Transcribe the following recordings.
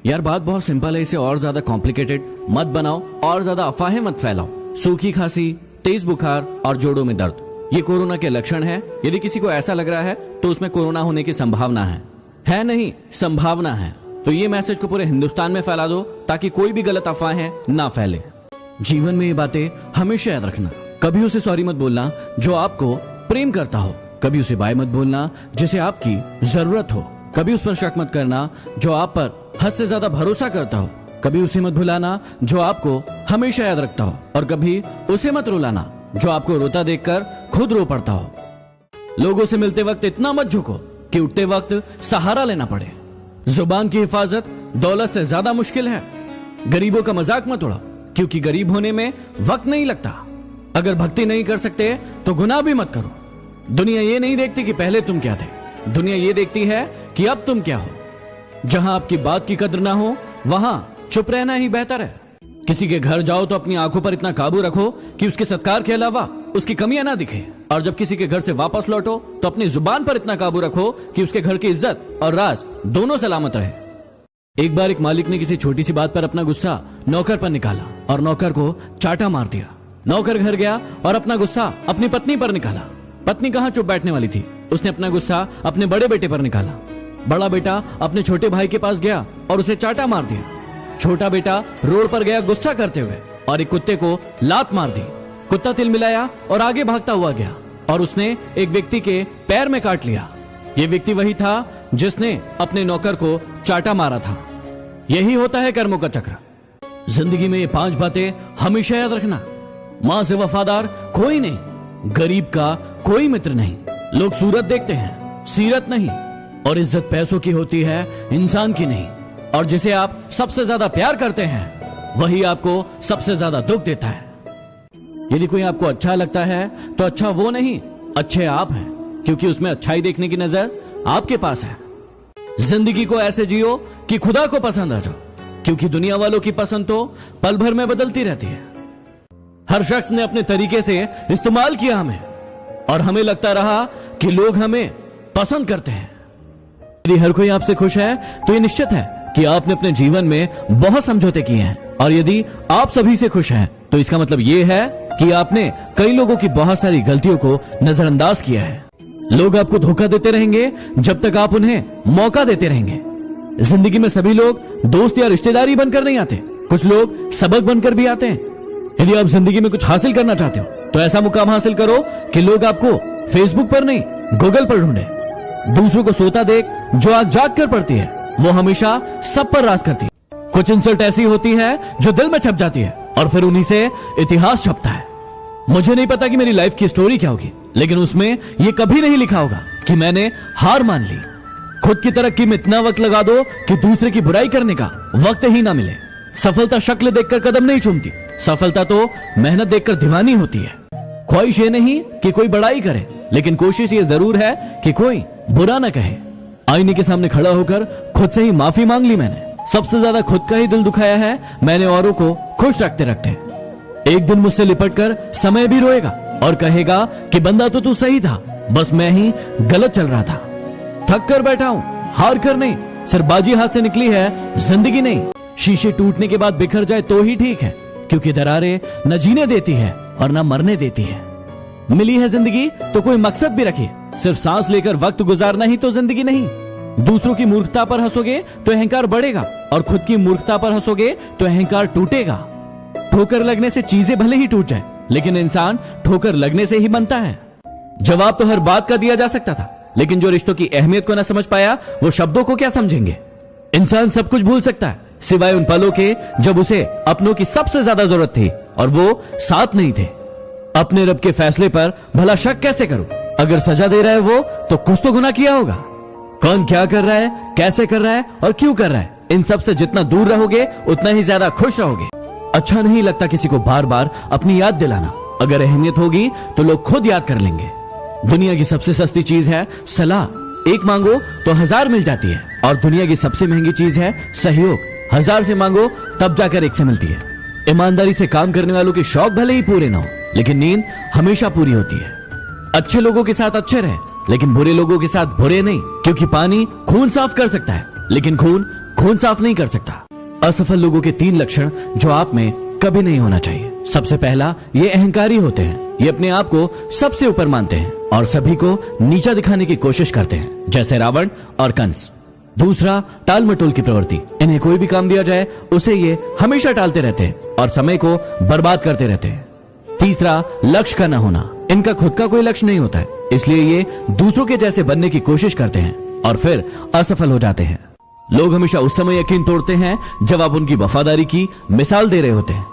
यार बात बहुत सिंपल है, इसे और ज्यादा कॉम्प्लिकेटेड मत बनाओ और ज्यादा अफवाहें मत फैलाओ। सूखी खांसी, तेज बुखार और जोड़ों में दर्द ये कोरोना के लक्षण हैं। यदि किसी को ऐसा लग रहा है तो उसमें कोरोना होने की संभावना है नहीं, संभावना है। तो ये मैसेज को पूरे हिंदुस्तान में फैला दो ताकि कोई भी गलत अफवाहें ना फैले। जीवन में ये बातें हमेशा याद रखना। कभी उसे सॉरी मत बोलना जो आपको प्रेम करता हो, कभी उसे बाय मत बोलना जिसे आपकी जरूरत हो, कभी उस पर शक मत करना जो आप पर हद से ज्यादा भरोसा करता हो, कभी उसे मत भुलाना जो आपको हमेशा याद रखता हो, और कभी उसे मत रुलाना जो आपको रोता देखकर खुद रो पड़ता हो। लोगों से मिलते वक्त इतना मत झुको कि उठते वक्त सहारा लेना पड़े। जुबान की हिफाजत दौलत से ज्यादा मुश्किल है। गरीबों का मजाक मत उड़ाओ क्योंकि गरीब होने में वक्त नहीं लगता। अगर भक्ति नहीं कर सकते तो गुनाह भी मत करो। दुनिया ये नहीं देखती कि पहले तुम क्या थे, दुनिया ये देखती है कि अब तुम क्या हो। जहां आपकी बात की कद्र ना हो वहां चुप रहना ही बेहतर है। किसी के घर जाओ तो अपनी आंखों पर इतना काबू रखो कि उसके सत्कार के अलावा उसकी कमियां ना दिखे, और जब किसी के घर से वापस लौटो तो अपनी जुबान पर इतना काबू रखो कि उसके घर की इज्जत और राज दोनों सलामत रहे। एक बार एक मालिक ने किसी छोटी सी बात पर अपना गुस्सा नौकर पर निकाला और नौकर को चाटा मार दिया। नौकर घर गया और अपना गुस्सा अपनी पत्नी पर निकाला। पत्नी कहां चुप बैठने वाली थी, उसने अपना गुस्सा अपने बड़े बेटे पर निकाला। बड़ा बेटा अपने छोटे भाई के पास गया और उसे चाटा मार दिया। छोटा बेटा रोड पर गया गुस्सा करते हुए और एक कुत्ते को लात मार दी। कुत्ता तिलमिलाया और आगे भागता हुआ गया और उसने एक व्यक्ति के पैर में काट लिया। यह व्यक्ति वही था जिसने अपने नौकर को चाटा मारा था। यही होता है कर्मों का चक्र। जिंदगी में ये 5 बातें हमेशा याद रखना। मां से वफादार कोई नहीं, गरीब का कोई मित्र नहीं। लोग सूरत देखते हैं, सीरत नहीं, और इज्जत पैसों की होती है, इंसान की नहीं। और जिसे आप सबसे ज्यादा प्यार करते हैं वही आपको सबसे ज्यादा दुख देता है। यदि कोई आपको अच्छा लगता है तो अच्छा वो नहीं, अच्छे आप हैं, क्योंकि उसमें अच्छाई देखने की नजर आपके पास है। जिंदगी को ऐसे जियो कि खुदा को पसंद आ जाओ, क्योंकि दुनिया वालों की पसंद तो पल भर में बदलती रहती है। हर शख्स ने अपने तरीके से इस्तेमाल किया हमें, और हमें लगता रहा कि लोग हमें पसंद करते हैं। यदि हर कोई आपसे खुश है तो ये निश्चित है कि आपने अपने जीवन में बहुत समझौते किए हैं, और यदि आप सभी से खुश हैं तो इसका मतलब ये है कि आपने कई लोगों की बहुत सारी गलतियों को नजरअंदाज किया है। लोग आपको धोखा देते रहेंगे जब तक आप उन्हें मौका देते रहेंगे। जिंदगी में सभी लोग दोस्त या रिश्तेदारी बनकर नहीं आते, कुछ लोग सबक बनकर भी आते हैं। यदि आप जिंदगी में कुछ हासिल करना चाहते हो तो ऐसा मुकाम हासिल करो कि लोग आपको फेसबुक पर नहीं, गूगल पर ढूंढे। दूसरों को सोता देख जो आग जाग कर पड़ती है वो हमेशा सब पर राज करती है। कुछ इंसल्ट ऐसी होती है जो दिल में छप जाती है और फिर उन्हीं से इतिहास छपता है। मुझे नहीं पता कि मेरी लाइफ की स्टोरी क्या होगी, लेकिन उसमें यह कभी नहीं लिखा होगा कि मैंने हार मान ली। खुद की तरक्की में इतना वक्त लगा दो कि दूसरे की बुराई करने का वक्त ही ना मिले। सफलता शक्ल देखकर कदम नहीं चूमती, सफलता तो मेहनत देखकर दीवानी होती है। ख्वाहिश ये नहीं कि कोई बड़ाई करे, लेकिन कोशिश ये जरूर है कि कोई बुरा ना कहे। आईने के सामने खड़ा होकर खुद से ही माफी मांग ली मैंने। सबसे ज्यादा खुद का ही दिल दुखाया है मैंने औरों को खुश रखते रखते। एक दिन मुझसे लिपट कर समय भी रोएगा और कहेगा कि बंदा तो तू सही था, बस मैं ही गलत चल रहा था। थक कर बैठा हूं, हार कर नहीं, सिर्फ बाजी हाथ से निकली है, जिंदगी नहीं। शीशे टूटने के बाद बिखर जाए तो ही ठीक है, क्योंकि दरारें न जीने देती है और न मरने देती है। मिली है जिंदगी तो कोई मकसद भी रखिए, सिर्फ सांस लेकर वक्त गुजारना ही तो जिंदगी नहीं। दूसरों की मूर्खता पर हंसोगे तो अहंकार बढ़ेगा, और खुद की मूर्खता पर हंसोगे तो अहंकार टूटेगा। ठोकर लगने से चीजें भले ही टूट जाए, लेकिन इंसान ठोकर लगने से ही बनता है। जवाब तो हर बात का दिया जा सकता था, लेकिन जो रिश्तों की अहमियत को न समझ पाया वो शब्दों को क्या समझेंगे। इंसान सब कुछ भूल सकता है सिवाय उन पलों के जब उसे अपनों की सबसे ज्यादा जरूरत थी और वो साथ नहीं थे। अपने रब के फैसले पर भला शक कैसे करूं? अगर सजा दे रहा है वो तो कुछ तो गुनाह किया होगा। कौन क्या कर रहा है, कैसे कर रहा है और क्यों कर रहा है, इन सब से जितना दूर रहोगे उतना ही ज्यादा खुश रहोगे। अच्छा नहीं लगता किसी को बार बार अपनी याद दिलाना। अगर अहमियत होगी तो लोग खुद याद कर लेंगे। दुनिया की सबसे सस्ती चीज है सलाह। एक मांगो तो 1000 मिल जाती है, और दुनिया की सबसे महंगी चीज है सहयोग। 1000 से मांगो तब जाकर 1 से मिलती है। ईमानदारी से काम करने वालों के शौक भले ही पूरे ना हो, लेकिन नींद हमेशा पूरी होती है। अच्छे लोगों के साथ अच्छे रहे, लेकिन बुरे लोगों के साथ बुरे नहीं, क्योंकि पानी खून साफ कर सकता है, लेकिन खून खून साफ नहीं कर सकता। असफल लोगों के 3 लक्षण जो आप में कभी नहीं होना चाहिए। सबसे पहला, ये अहंकारी होते हैं। ये अपने आप को सबसे ऊपर मानते हैं और सभी को नीचा दिखाने की कोशिश करते हैं, जैसे रावण और कंस। दूसरा, टाल मटोल की प्रवृत्ति। इन्हें कोई भी काम दिया जाए उसे ये हमेशा टालते रहते हैं और समय को बर्बाद करते रहते हैं। तीसरा, लक्ष्य का न होना। इनका खुद का कोई लक्ष्य नहीं होता है, इसलिए ये दूसरों के जैसे बनने की कोशिश करते हैं और फिर असफल हो जाते हैं। लोग हमेशा उस समय यकीन तोड़ते हैं जब आप उनकी वफादारी की मिसाल दे रहे होते हैं।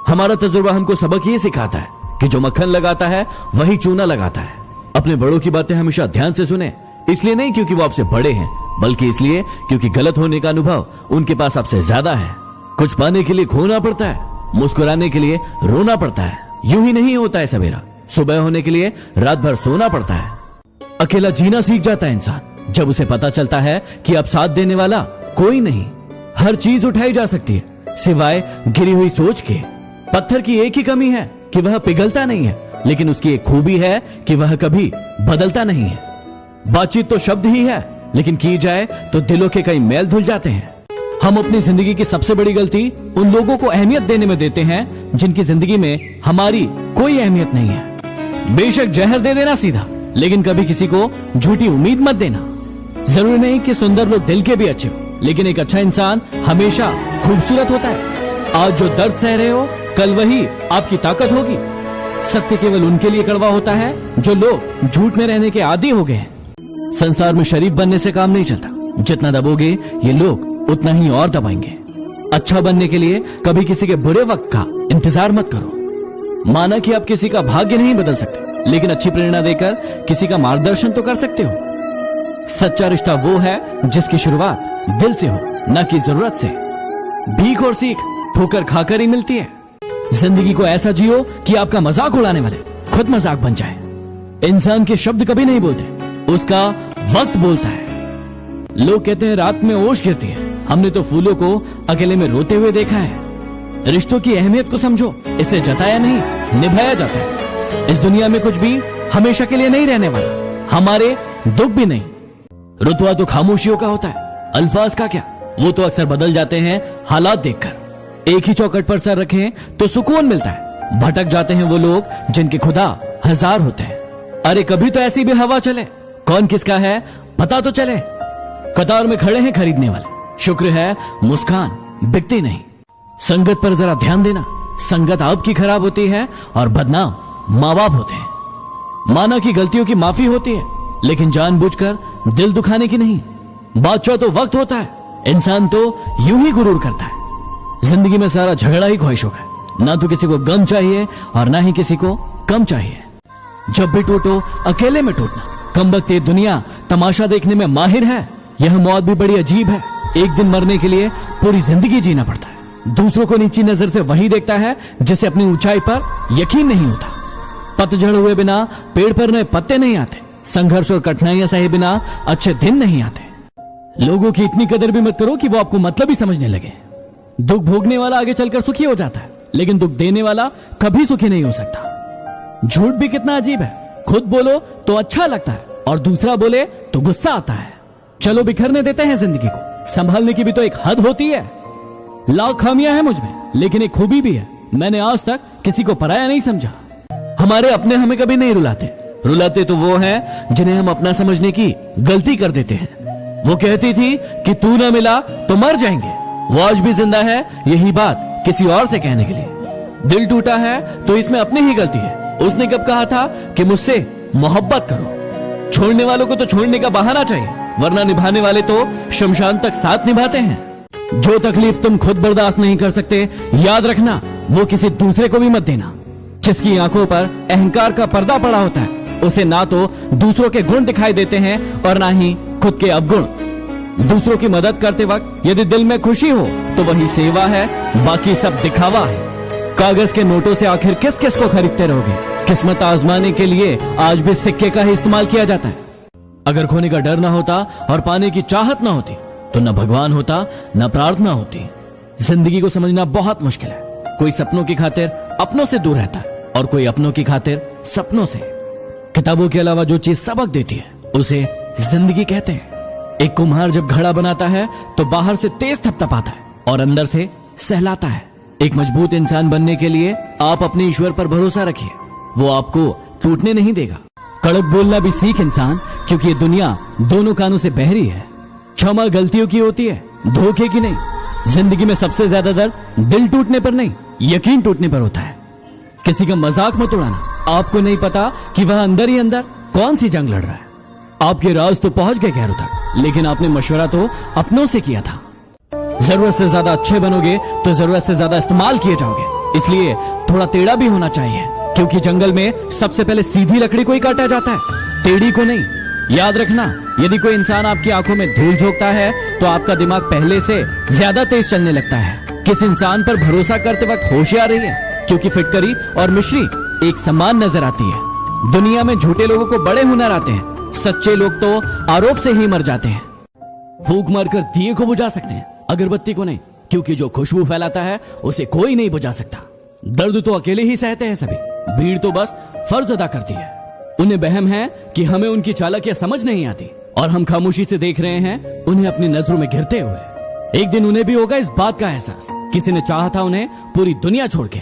हमारा तजुर्बा हमको सबक ये सिखाता है कि जो मक्खन लगाता है वही चूना लगाता है। अपने बड़ों की बातें हमेशा ध्यान से सुने, इसलिए नहीं क्योंकि वो आपसे बड़े हैं, बल्कि इसलिए क्योंकि गलत होने का अनुभव उनके पास आपसे ज्यादा है। कुछ पाने के लिए खोना पड़ता है, मुस्कुराने के लिए रोना पड़ता है। यूं ही नहीं होता है सवेरा, सुबह होने के लिए रात भर सोना पड़ता है। अकेला जीना सीख जाता है इंसान जब उसे पता चलता है कि अब साथ देने वाला कोई नहीं। हर चीज उठाई जा सकती है सिवाय गिरी हुई सोच के। पत्थर की एक ही कमी है कि वह पिघलता नहीं है, लेकिन उसकी एक खूबी है कि वह कभी बदलता नहीं है। बातचीत तो शब्द ही है, लेकिन की जाए तो दिलों के कई मैल धुल जाते हैं। हम अपनी जिंदगी की सबसे बड़ी गलती उन लोगों को अहमियत देने में देते हैं जिनकी जिंदगी में हमारी कोई अहमियत नहीं है। बेशक जहर दे देना सीधा, लेकिन कभी किसी को झूठी उम्मीद मत देना। जरूरी नहीं कि सुंदर लोग दिल के भी अच्छे हो, लेकिन एक अच्छा इंसान हमेशा खूबसूरत होता है। आज जो दर्द सह रहे हो, कल वही आपकी ताकत होगी। सत्य केवल उनके लिए कड़वा होता है जो लोग झूठ में रहने के आदी हो गए हैं। संसार में शरीफ बनने से काम नहीं चलता। जितना दबोगे ये लोग उतना ही और दबाएंगे। अच्छा बनने के लिए कभी किसी के बुरे वक्त का इंतजार मत करो। माना कि आप किसी का भाग्य नहीं बदल सकते, लेकिन अच्छी प्रेरणा देकर किसी का मार्गदर्शन तो कर सकते हो। सच्चा रिश्ता वो है जिसकी शुरुआत दिल से हो, न कि जरूरत से। भीख और सीख ठोकर खाकर ही मिलती है। जिंदगी को ऐसा जियो कि आपका मजाक उड़ाने वाले खुद मजाक बन जाए। इंसान के शब्द कभी नहीं बोलते, उसका वक्त बोलता है। लोग कहते हैं रात में ओश गिरती है, हमने तो फूलों को अकेले में रोते हुए देखा है। रिश्तों की अहमियत को समझो, इसे जताया नहीं निभाया जाता है। इस दुनिया में कुछ भी हमेशा के लिए नहीं रहने वाला, हमारे दुख भी नहीं। रुतबा तो खामोशियों का होता है, अल्फाज का क्या, वो तो अक्सर बदल जाते हैं हालात देखकर। एक ही चौखट पर सर रखें तो सुकून मिलता है। भटक जाते हैं वो लोग जिनके खुदा हजार होते हैं। अरे कभी तो ऐसी भी हवा चले, कौन किसका है पता तो चले। कतार में खड़े हैं खरीदने वाले, शुक्र है मुस्कान बिकती नहीं। संगत पर जरा ध्यान देना, संगत आपकी खराब होती है और बदनाम माँ बाप होते हैं। माना कि गलतियों की माफी होती है, लेकिन जानबूझकर दिल दुखाने की नहीं। बादशाह तो वक्त होता है, इंसान तो यूं ही गुरूर करता है। जिंदगी में सारा झगड़ा ही ख्वाहिशों का, ना तो किसी को गम चाहिए और ना ही किसी को कम चाहिए। जब भी टूटो अकेले में टूटना। कम वक्त ये दुनिया तमाशा देखने में माहिर है। यह मौत भी बड़ी अजीब है। एक दिन मरने के लिए पूरी जिंदगी जीना पड़ता है। दूसरों को नीची नजर से वही देखता है जिसे अपनी ऊंचाई पर यकीन नहीं होता। पतझड़ हुए बिना पेड़ पर नए पत्ते नहीं आते। संघर्ष और कठिनाइयां सहे बिना अच्छे दिन नहीं आते। लोगों की इतनी कदर भी मत करो कि वो आपको मतलब ही समझने लगे। दुख भोगने वाला आगे चलकर सुखी हो जाता है, लेकिन दुख देने वाला कभी सुखी नहीं हो सकता। झूठ भी कितना अजीब है, खुद बोलो तो अच्छा लगता है और दूसरा बोले तो गुस्सा आता है। चलो बिखरने देते हैं जिंदगी को, संभालने की भी तो एक हद होती है। लाख खामियां हैं मुझ में, लेकिन एक खूबी भी है, मैंने आज तक किसी को पराया नहीं समझा। हमारे अपने हमें कभी नहीं रुलाते। रुलाते तो वो हैं जिन्हें हम अपना समझने की गलती कर देते हैं। वो कहती थी कि तू ना मिला तो मर जाएंगे, वो आज भी जिंदा है यही बात किसी और से कहने के लिए। दिल टूटा है तो इसमें अपनी ही गलती है। उसने कब कहा था कि मुझसे मोहब्बत करो। छोड़ने वालों को तो छोड़ने का बहाना चाहिए, वरना निभाने वाले तो शमशान तक साथ निभाते हैं। जो तकलीफ तुम खुद बर्दाश्त नहीं कर सकते, याद रखना वो किसी दूसरे को भी मत देना। जिसकी आंखों पर अहंकार का पर्दा पड़ा होता है, उसे ना तो दूसरों के गुण दिखाई देते हैं और ना ही खुद के अवगुण। दूसरों की मदद करते वक्त यदि दिल में खुशी हो तो वही सेवा है, बाकी सब दिखावा है। कागज के नोटों से आखिर किस किस को खरीदते रहोगे? किस्मत आजमाने के लिए आज भी सिक्के का ही इस्तेमाल किया जाता है। अगर खोने का डर ना होता और पाने की चाहत ना होती तो न भगवान होता न प्रार्थना होती। जिंदगी को समझना बहुत मुश्किल है। कोई सपनों की खातिर अपनों से दूर रहता है और कोई अपनों की खातिर सपनों से। किताबों के अलावा जो चीज सबक देती है उसे जिंदगी कहते हैं। एक कुम्हार जब घड़ा बनाता है तो बाहर से तेज थपथपाता है और अंदर से सहलाता है। एक मजबूत इंसान बनने के लिए आप अपने ईश्वर पर भरोसा रखिए, वो आपको टूटने नहीं देगा। कड़क बोलना भी सीख इंसान, क्योंकि ये दुनिया दोनों कानों से बहरी है। क्षमा गलतियों की होती है, धोखे की नहीं। जिंदगी में सबसे ज्यादा दर्द दिल टूटने पर नहीं, यकीन टूटने पर होता है। किसी का मजाक मत उड़ाना, आपको नहीं पता कि वह अंदर ही अंदर कौन सी जंग लड़ रहा है। आपके राज तो पहुंच गए गैरों तक, लेकिन आपने मशवरा तो अपनों से किया था। जरूरत से ज्यादा अच्छे बनोगे तो जरूरत से ज्यादा इस्तेमाल किए जाओगे, इसलिए थोड़ा टेढ़ा भी होना चाहिए, क्योंकि जंगल में सबसे पहले सीधी लकड़ी को ही काटा जाता है, टेढ़ी को नहीं। याद रखना, यदि कोई इंसान आपकी आंखों में धूल झोंकता है तो आपका दिमाग पहले से ज्यादा तेज चलने लगता है। किस इंसान पर भरोसा करते वक्त होशियार रहिए, क्योंकि फिटकरी और मिश्री एक समान नजर आती है। दुनिया में झूठे लोगों को बड़े हुनर आते हैं, सच्चे लोग तो आरोप से ही मर जाते हैं। फूंक मारकर दिए को बुझा सकते हैं, अगरबत्ती को नहीं, क्योंकि जो खुशबू फैलाता है उसे कोई नहीं बुझा सकता। दर्द तो अकेले ही सहते हैं सभी, भीड़ तो बस फर्ज अदा करती है। उन्हें वहम है कि हमें उनकी चालाकियां समझ नहीं आती और हम खामोशी से देख रहे हैं उन्हें अपनी नजरों में घिरते हुए। एक दिन उन्हें भी होगा इस बात का एहसास, किसी ने चाहा था उन्हें पूरी दुनिया छोड़ के।